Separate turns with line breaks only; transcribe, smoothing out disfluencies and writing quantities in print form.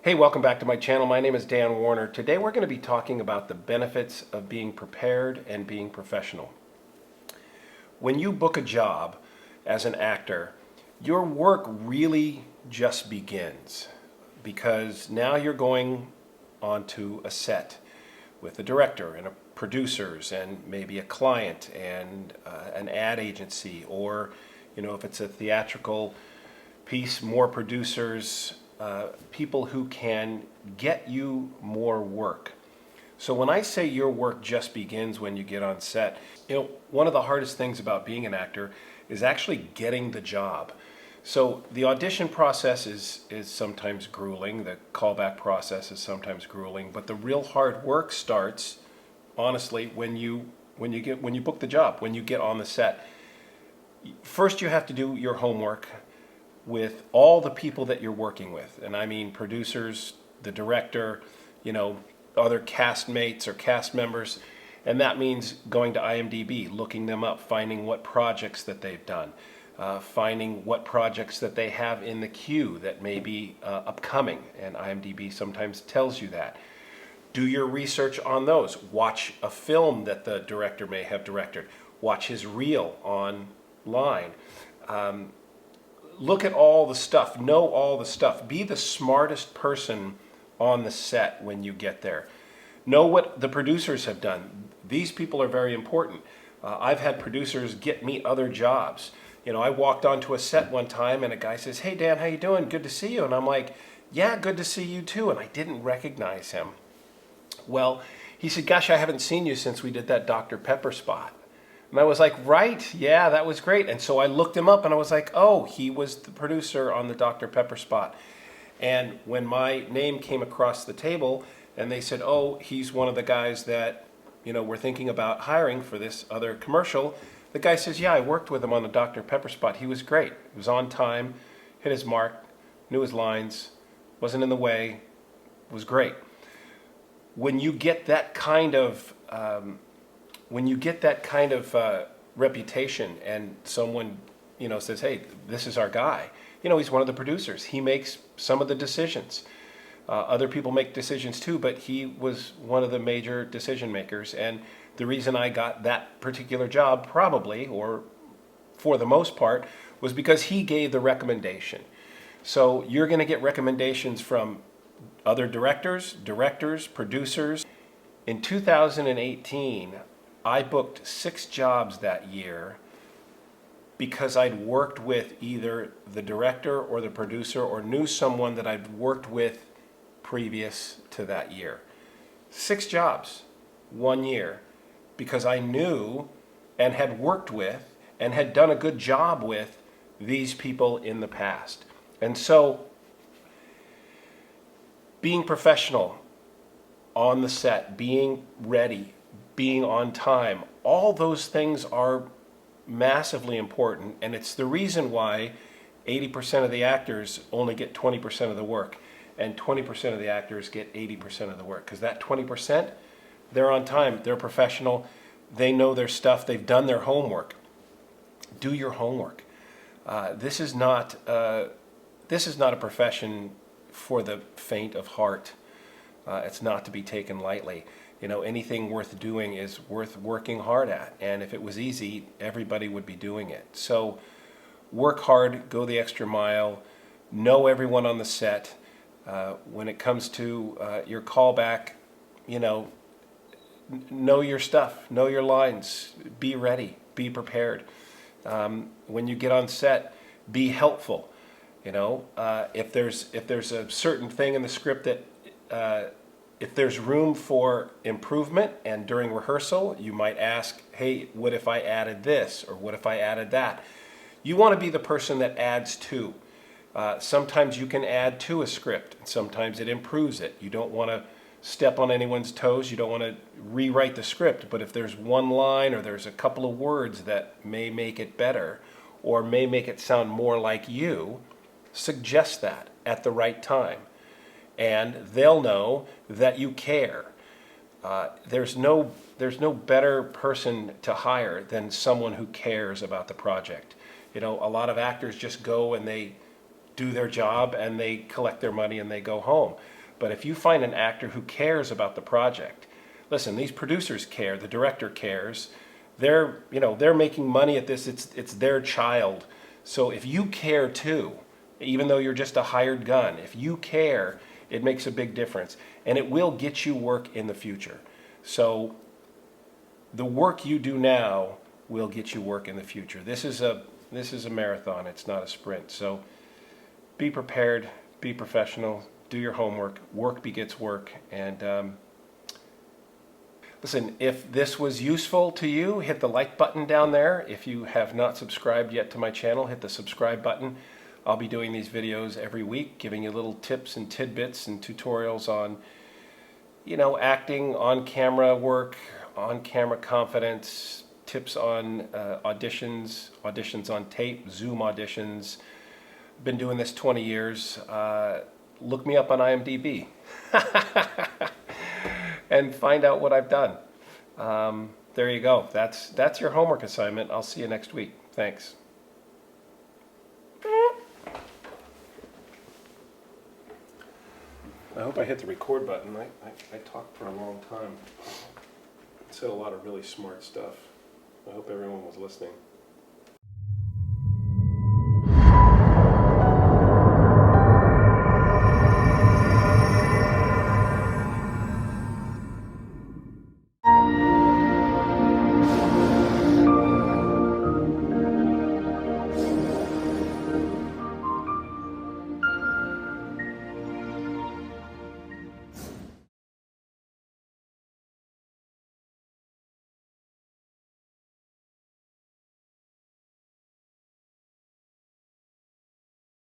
Hey, welcome back to my channel. My name is Dan Warner. Today we're going to be talking about the benefits of being prepared and being professional. When you book a job as an actor, your work really just begins because now you're going onto a set with a director and producers and maybe a client and an ad agency, or if it's a theatrical piece, more producers, people who can get you more work. So when I say your work just begins when you get on set, one of the hardest things about being an actor is actually getting the job. So the audition process is sometimes grueling, the callback process is sometimes grueling, but the real hard work starts, honestly, when you book the job, when you get on the set. First you have to do your homework with all the people that you're working with. And I mean producers, the director, other castmates or cast members. And that means going to IMDb, looking them up, finding what projects that they've done, finding what projects that they have in the queue that may be upcoming. And IMDb sometimes tells you that. Do your research on those. Watch a film that the director may have directed. Watch his reel online. Look at all the stuff, know all the stuff. Be the smartest person on the set when you get there. Know what the producers have done. These people are very important. I've had producers get me other jobs. I walked onto a set one time and a guy says, "Hey Dan, how you doing? Good to see you." And I'm like, "Yeah, good to see you too." And I didn't recognize him. Well, he said, "Gosh, I haven't seen you since we did that Dr. Pepper spot." And I was like, "Right, yeah, that was great." And so I looked him up and I was like, oh, he was the producer on the Dr. Pepper spot. And when my name came across the table and they said, "Oh, he's one of the guys that, we're thinking about hiring for this other commercial," the guy says, "Yeah, I worked with him on the Dr. Pepper spot. He was great. He was on time, hit his mark, knew his lines, wasn't in the way, was great." When you get that kind of reputation and someone says, "Hey, this is our guy," he's one of the producers, he makes some of the decisions, other people make decisions too, but he was one of the major decision makers. And the reason I got that particular job, probably, or for the most part, was because he gave the recommendation. So you're going to get recommendations from other directors, producers. In 2018, I booked 6 jobs that year because I'd worked with either the director or the producer or knew someone that I'd worked with previous to that year. 6 jobs, 1 year, because I knew and had worked with and had done a good job with these people in the past. And so being professional on the set, being ready, being on time, all those things are massively important, and it's the reason why 80% of the actors only get 20% of the work, and 20% of the actors get 80% of the work, because that 20%, they're on time, they're professional, they know their stuff, they've done their homework. Do your homework. This is not a profession for the faint of heart. It's not to be taken lightly. Anything worth doing is worth working hard at. And if it was easy, everybody would be doing it. So work hard, go the extra mile, know everyone on the set. When it comes to your callback, know your stuff, know your lines, be ready, be prepared. When you get on set, be helpful. If there's a certain thing in the script that if there's room for improvement, and during rehearsal you might ask, "Hey, what if I added this?" or "What if I added that?" You want to be the person that adds to. Sometimes you can add to a script, and sometimes it improves it. You don't want to step on anyone's toes, you don't want to rewrite the script, but if there's one line or there's a couple of words that may make it better or may make it sound more like you, suggest that at the right time. And they'll know that you care. There's no better person to hire than someone who cares about the project. A lot of actors just go and they do their job and they collect their money and they go home. But if you find an actor who cares about the project, listen, these producers care, the director cares. They're making money at this. It's their child. So if you care too, even though you're just a hired gun, if you care, it makes a big difference, and it will get you work in the future. So the work you do now will get you work in the future. This is a marathon. It's not a sprint. So be prepared, be professional, do your homework. Work begets work. And listen, if this was useful to you, hit the like button down there. If you have not subscribed yet to my channel, hit the subscribe button. I'll be doing these videos every week, giving you little tips and tidbits and tutorials on, acting, on-camera work, on-camera confidence, tips on auditions on tape, Zoom auditions. Been doing this 20 years. Look me up on IMDb and find out what I've done. There you go. That's your homework assignment. I'll see you next week. Thanks. I hope I hit the record button. I talked for a long time. Said a lot of really smart stuff. I hope everyone was listening.